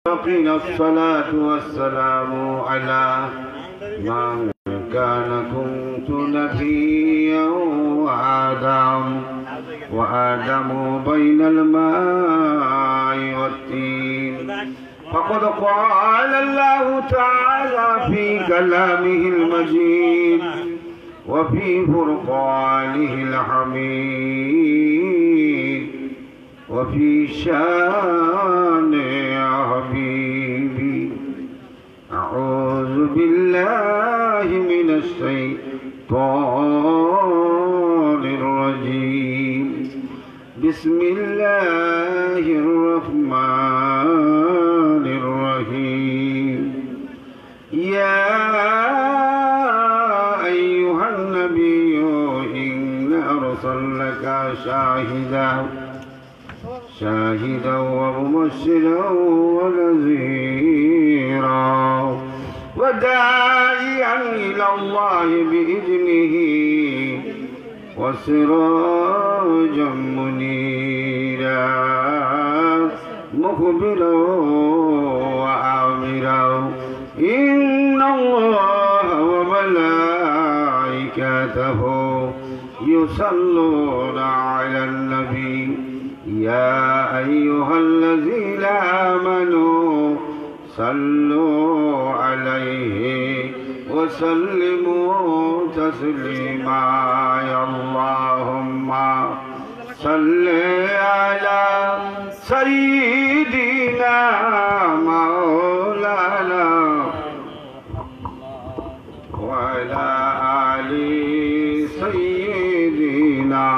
الصلاة والسلام على من كان كنت نبيا وآدم بين الماء والطين فقد قال الله تعالى في كلامه المجيد وفي فرقانه الحميد وفي شان حبيبي أعوذ بالله من الشيطان الرجيم بسم الله الرحمن الرحيم يا أيها النبي إنا أرسلناك شاهدا ومبشرا ونذيرا وداعيا إلى الله بإذنه وسراجا منيرا مخبرا وآمرا إن الله وملائكته يصلون على النبي يا أيها الذين آمنوا صلوا عليه وسلموا تسليما اللهم صل على سيدنا مولانا وعلى آل سيدنا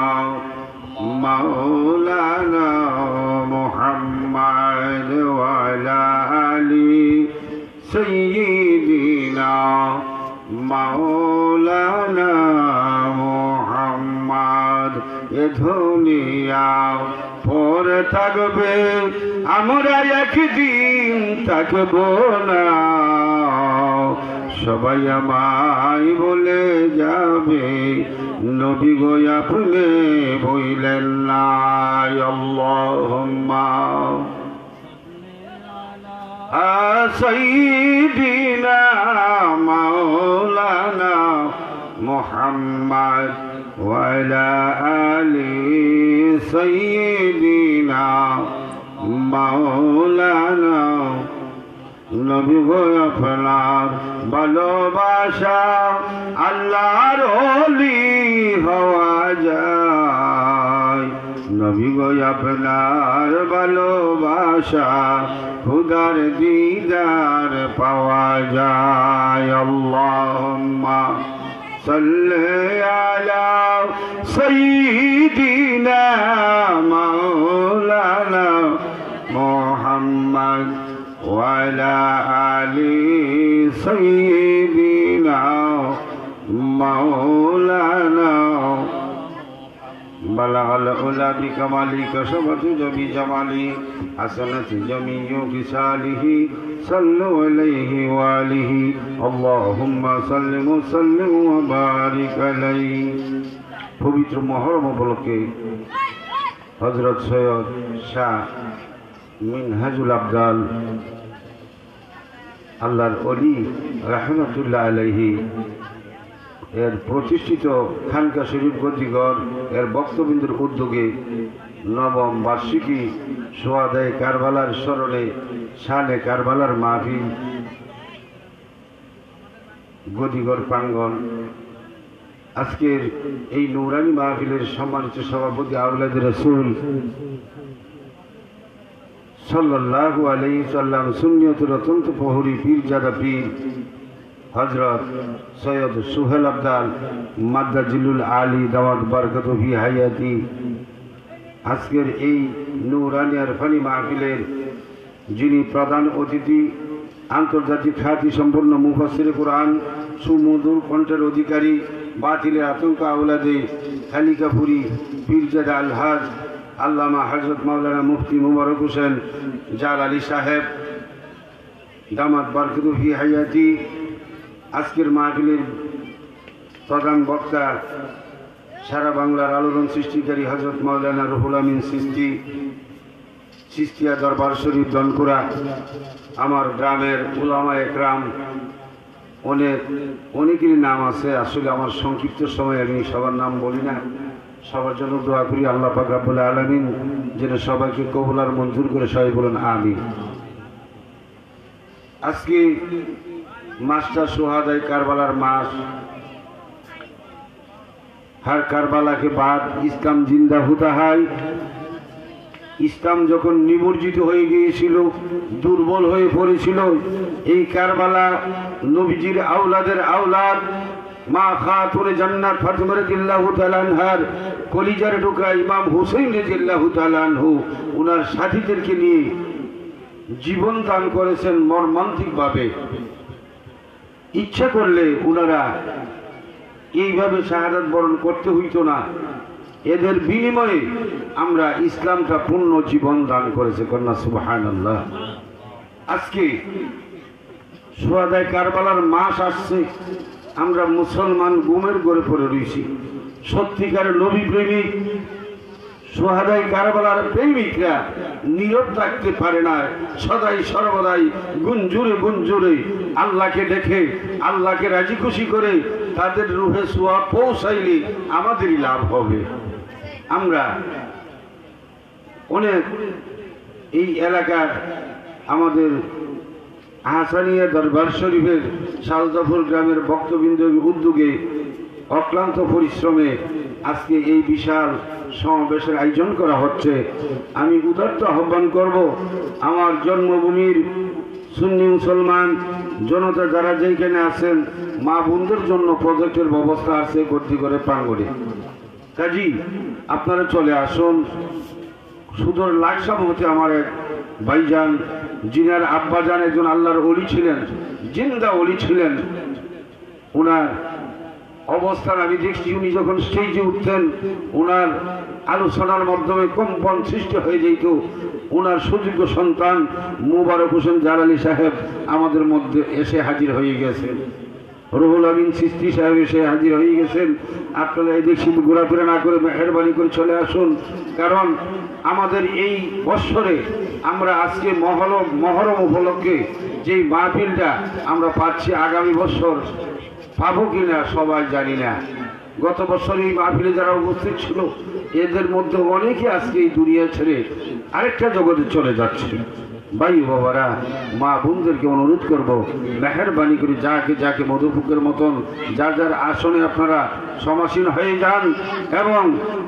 مولانا محمد وعلى آل سيدنا مولانا محمد এ দুনিয়া পরে থাকবে আমরা একদিন থাকব না সবাই আমায় বলে যাবে নবী গো আপনি বইলেন না আল্লাহুম্মা সাইয়্যিদিনা মাওলানা মুহাম্মদ ওয়া আলা আলি সাইয়্যিদিনা মাওলানা নবী গো আপনার ভালোবাসা আল্লাহর ওলি হওয়া যায় নবী গো আপনার ভালোবাসা খুদার দিদার পাওয়া যায় আল্লাহুম্মা সাল্লি আলা সাইয়্যিদিনা মাওলানা মুহাম্মদ وعلى آل سيدنا مولانا بلغ العلا بكماله كشفت بجماله حسنت جميع خصاله صلوا عليه وآله اللهم صل وسلم وبارك عليه পবিত্র মুহররম উপলক্ষে হযরত সৈয়দ শাহ মিনহাজুল আবদাল আল্লাহর ওলি রাহমাতুল্লাহ আলাইহি এর প্রতিষ্ঠিত খানকা শরীফ গদ্দিঘর এর বক্তবিন্দুর উদ্যোগে নবম বার্ষিকী সোহাদায়ে কারবালার স্মরণে শানে কারবালার মাহফিল গদ্দিঘর প্রাঙ্গণ আজকের এই নূরানী মাহফিলের সম্মানিত সভাপতি আওলাদ রাসূল সাল্লাল্লাহু আলাইহি সাল্লাম সুন্নিয়তের অত্যন্ত প্রহরী পীরজাদা পীর হযরত সৈয়দ সুহেল আবদাল মাদ্দাজিলুল আলী দাওয়াত বারাকাতু ফি হায়াতি আজকের এই নূরানী আরফানি মাহফিলের যিনি প্রধান অতিথি আন্তর্জাতিক খ্যাতি সম্পন্ন মুফাসসিরে কুরআন সুমধুর কণ্ঠের অধিকারী বাতিলের আতঙ্ক আওলাদে খালিকাপুরি পীরজাদা আলহাজ আল্লামা হযরত মাওলানা মুফতি মুবারক হোসেন জালালী সাহেব দামাত বারাকাতু ফি হায়াতি আজকের মাহফিলের প্রধান বক্তা সারা বাংলার আলোড়ন সৃষ্টিকারী হযরত মাওলানা রুহুল আমিন চিশতি চিস্তিয়া দরবার শরীফ দনকুরা, আমার গ্রামের উলামা একরাম, অনেকেরই নাম আছে। আসলে আমার সংক্ষিপ্ত সময় আমি সবার নাম বলি না। সবার জন্য দোয়া করি আল্লাহ পাক রব্বুল আলামিন যেন সবাইকে কবুল আর মঞ্জুর করে, সবাই বলেন আমিন। আজকে মাসটা শুহাদায়ে কারবালার মাস। हर কারবালা के बाद ইসলাম জিন্দা হতে হয়। ইসলাম যখন নিমজ্জিত হয়ে গিয়েছিল, দুর্বল হয়ে পড়েছিল, এই কারবালা নবীজির আওলাদের আওলাদ মা খাতুনে জান্নাত ফাতেমা রাদিয়াল্লাহু তাআলা আনহার কলিজার টুকরা ইমাম হুসাইন রাদিয়াল্লাহু তাআলা আনহু ওনার সাথীদেরকে নিয়ে জীবন দান করেছেন মর্মান্তিকভাবে। ইচ্ছা করলে ওনারা এইভাবে শাহাদাত বরণ করতে হইতো না। এদের বিনিময়ে আমরা ইসলামটা পূর্ণ জীবন দান করেছে। কন্যা সুবহানাল্লাহ। আজকে শুহাদায়ে কারবালার মাস আসছে, আমরা মুসলমান গুমের গড়ে পড়ে রয়েছি। সত্যিকারের নবী প্রেমিক শুহাদায়ে কারবালার প্রেমিকরা নীরব থাকতে পারে না। সদাই সর্বদাই গুঞ্জুরে গুঞ্জুরে আল্লাহকে দেখে, আল্লাহকে রাজি খুশি করে তাদের রুহে সোয়া পৌঁছাইলে আমাদেরই লাভ হবে। আমরা অনেক এই এলাকার আমাদের আহসানিয়া দরবার শরীফের শালজাফর গ্রামের ভক্তবৃন্দের উদ্যোগে অক্লান্ত পরিশ্রমে আজকে এই বিশাল সমাবেশের আয়োজন করা হচ্ছে। আমি উদাত্ত আহ্বান করব আমার জন্মভূমির সুন্নি মুসলমান জনতা যারা যেখানে আছেন, মা বোনদের জন্য প্রজেক্টের ব্যবস্থা আছে ভর্তি করে প্রাঙ্গণে। কাজী আপনারা চলে আসুন। সুদূর লাকসামতে আমার এক ভাইজান, যিনার আব্বাজান একজন আল্লাহর ওলি ছিলেন, জিন্দা ওলি ছিলেন, ওনার অবস্থান আমি দেখছি। উনি যখন স্টেজে উঠতেন, ওনার আলোচনার মাধ্যমে কম্পন সৃষ্টি হয়ে যেত। ওনার সুযোগ্য সন্তান মোবারক হোসেন জালালি সাহেব আমাদের মধ্যে এসে হাজির হয়ে গেছেন। রুহুল আমিন চিশতি সাহেব এসে হাজির হয়ে গেছেন। আপনারা এই দেখছি ঘোরাফেরা না করে মেহরবানি করে চলে আসুন, কারণ আমাদের এই বৎসরে আমরা আজকে মহরম উপলক্ষে যেই মাহফিলটা আমরা পাচ্ছি, আগামী বছর পাবো কিনা সবাই জানি না। গত বছর এই মাহফিলে যারা উপস্থিত ছিল, এদের মধ্যে অনেকে আজকে এই দুনিয়া ছেড়ে আরেকটা জগতে চলে যাচ্ছে। ভাই বাবারা, মা বোনদেরকে অনুরোধ করব, মেহরবানি করে যাকে যাকে মধুপুকের মতন যার যার আসনে আপনারা সমাসীন হয়ে যান এবং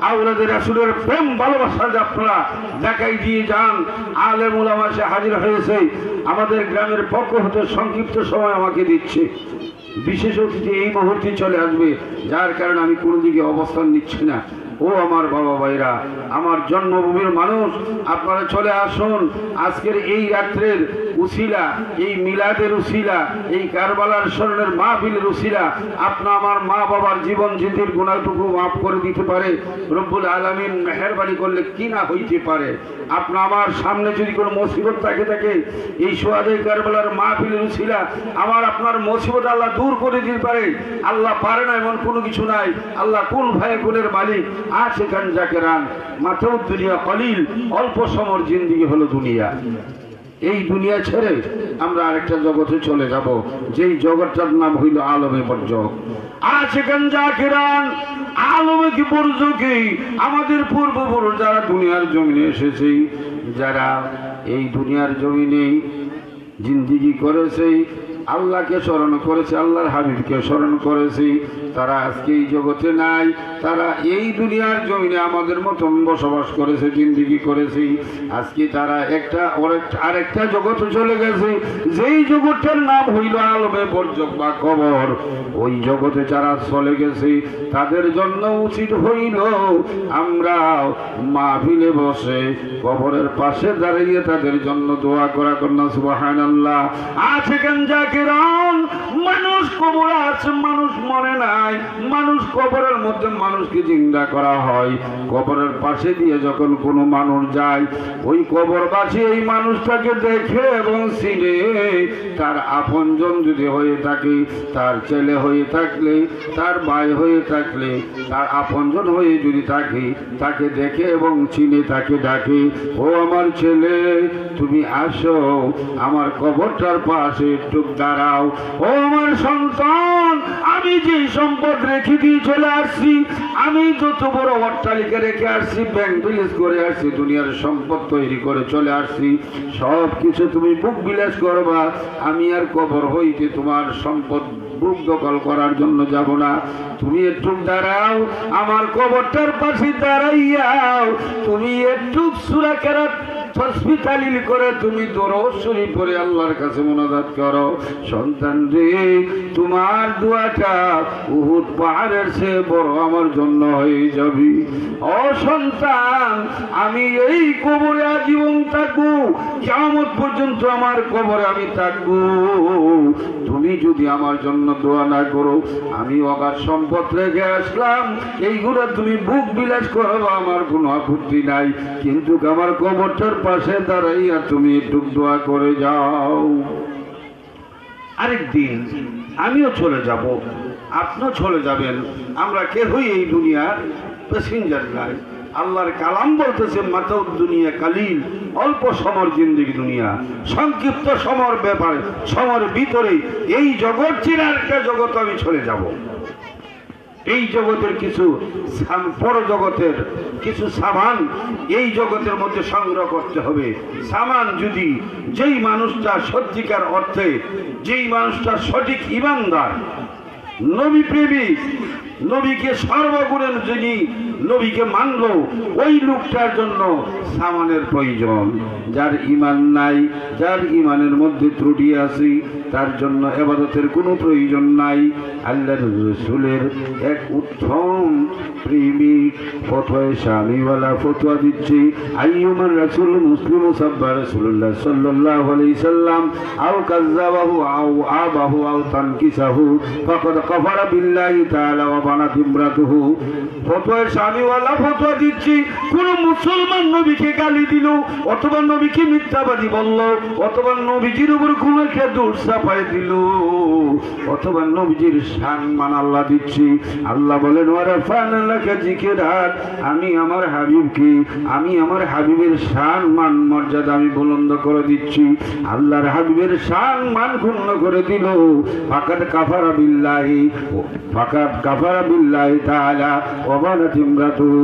আওলাদের রাসূলের প্রেম ভালোবাসা আপনারা দেখাই দিয়ে যান। আলেম উলামা এসে হাজির হয়েছে। আমাদের গ্রামের পক্ষ হতে সংক্ষিপ্ত সময় আমাকে দিচ্ছে। বিশেষ অতিথি এই মুহূর্তে চলে আসবে, যার কারণে আমি কোনো দিকে অবস্থান নিচ্ছি না। ও আমার বাবা ভাইরা, আমার জন্মভূমির মানুষ, আপনারা চলে আসুন। আজকের এই রাত্রের উসিলা, এই মিলাদের উসিলা, এই কারবালার স্মরণের মাহফিলের উসিলা আপনা আমার মা বাবার জীবন জিন্দির গুনাহটুকু মাফ করে দিতে পারে রব্বুল আলামিন। মেহেরবানি করলে কি না হইতে পারে। আপনা আমার সামনে যদি কোনো মুসিবত থাকে, এই শুহাদায়ে কারবালার মাহফিলের উসিলা আমার আপনার মুসিবত আল্লাহ দূর করে দিতে পারে। আল্লাহ পারে না এমন কোনো কিছু নাই। আল্লাহ কোন ভাই কোনের মালিক। আশিকান জাকেরান মাথাউ দুনিয়া কলিল, অল্প সময়ের জিন্দেগি হলো দুনিয়া। এই দুনিয়া ছেড়ে আমরা আরেকটা জগতে চলে যাব, যেই জগৎটার নাম হইল আলমে বরজক। আশিকান জাকেরান আলমে কি বরজকি, আমাদের পূর্বপুরুষ যারা দুনিয়ার জমিনে এসেছে, যারা এই দুনিয়ার জমিনে জিন্দেগি করেছে, আল্লাহকে স্মরণ করেছে, আল্লাহর হাবিবকে স্মরণ করেছে, তারা আজকে এই জগতে নাই। তারা এই দুনিয়ার জমিনে আমাদের মতন বসবাস করেছে, জিন্দেগি করেছে। আজকে তারা আরেকটা জগতে চলে গেছে, যেই জগতের নাম হইল আলমে বরজক বা কবর। ওই জগতে যারা চলে গেছে, তাদের জন্য উচিত হইল আমরা মাহফিলে বসে কবরের পাশে দাঁড়িয়ে তাদের জন্য দোয়া করা। কন্যা সুবহানাল্লাহ। আছে কেন জাকিরান, মানুষ কবরে আছে, মানুষ মরে নাই, মানুষ কবরের মধ্যে মানুষকে জিন্দা করা হয়। কবরের পাশে দিয়ে যখন কোনো মানুষ যায়, ওই কবরবাসী এই মানুষটাকে দেখে এবং চিনে। তার আপনজন যদি হয়ে থাকে, তার ছেলে হয়ে থাকলে, তার ভাই হয়ে থাকলে, তার আপনজন হয়ে যদি থাকে, তাকে দেখে এবং চিনে, তাকে ডাকে, ও আমার ছেলে তুমি আসো, আমার কবরটার পাশে একটু দাঁড়াও। ও আমার সন্তান, আমি যে সম্পদ রেখে দিয়ে চলে আসছি, আমি যত বড় অট্টালিকা রেখে আসছি, ব্যাংক ব্যালেন্স করে আসছি, দুনিয়ার সম্পদ তৈরি করে চলে আসছি, সব কিছু তুমি বুক বিলাস করবা। আমি আর কবর হইতে তোমার সম্পদ বুক দখল করার জন্য যাব না। তুমি একটু দাঁড়াও, আমার কবরটার পাশে দাঁড়াইয়াও, তুমি একটু সূরা কেরাত তসবিহ তাহলিল করে তুমি দরুদ শরীফ পড়ে আল্লাহর কাছে মুনাজাত করো। সন্তান রে, তোমার দোয়াটা উহুদ পাহাড়ের চেয়ে বড় আমার জন্য হয়ে যাবে। ও সন্তান, আমি এই কবরে আজীবন থাকবো, কিয়ামত পর্যন্ত আমার কবরে আমি থাকবো। তুমি যদি আমার জন্য দোয়া না করো, আমি অগাধ সম্পদ রেখে আসলাম, এইগুলো তুমি বুক বিলাস করো, আমার কোনো আপত্তি নাই, কিন্তু আমার কবরটার পাশে দাঁড়াইয়া তুমি একটু দোয়া করে যাও। আরেকদিন আমিও চলে যাব, আপনিও চলে যাবেন, আমরা কেউই এই দুনিয়ার প্যাসেঞ্জার নাই। আল্লাহর কালাম বলতেছে, মাতাউদ দুনিয়া কালিল, অল্প সময়ের জিন্দেগি দুনিয়া, সংক্ষিপ্ত সময়ের ব্যাপারে, সময়ের ভিতরে এই জগৎ ছেড়ে আরেকটা জগৎ আমি চলে যাব। এই জগতের কিছু পর জগতের কিছু সামান এই জগতের মধ্যে সংগ্রহ করতে হবে। সামান যদি যেই মানুষটা সত্যিকার অর্থে, যেই মানুষটা সঠিক ইমানদার, নবী প্রেমিক, নবীকে সর্বগুণে যিনি নবীকে মানলো, ওই লোকটার জন্য সামানের প্রয়োজন। যার ইমান নাই, যার ইমানের মধ্যে ত্রুটি আছে, তার জন্য ইবাদতের কোনো প্রয়োজন নাই। আল্লাহর রাসূলের এক উত্তম প্রেমিক ফতোয়া শামিওয়ালা ফতোয়া দিচ্ছে, আইয়ুমার রাসূল মুসলিমু সাব্বা রাসূলুল্লাহ সাল্লাল্লাহু আলাইহি সাল্লাম আও কাযাবাহু আও আবাহু আও তানকিসাহু ফাকাদ কাফারা বিল্লাহি তাআলা ওয়া বানাত ইমরাতুহু। ফতোয়া শামিওয়ালা ফতোয়া দিচ্ছে, কোন মুসলমান নবীকে গালি দিল, অথবা নবীকে মিথ্যাবাদী বলল, অথবা নবীজির উপর কোন একটা দোষ চাপায় দিল, অথবা নবীজির সম্মান আল্লাহ দিচ্ছি। আল্লাহ বলেন, ওয়ারাফা'না লাকা যিকরাক, আমি আমার হাবিবকে, আমি আমার হাবিবের সম্মান মর্যাদা আমি বুলন্দ করে দিচ্ছি। আল্লাহর হাবিবের সম্মান ক্ষুণ্ণ করে দিল, ফাকাদ কাফারা বিল্লাহি তাআলা ওয়া বানাত ইমরাতুহু।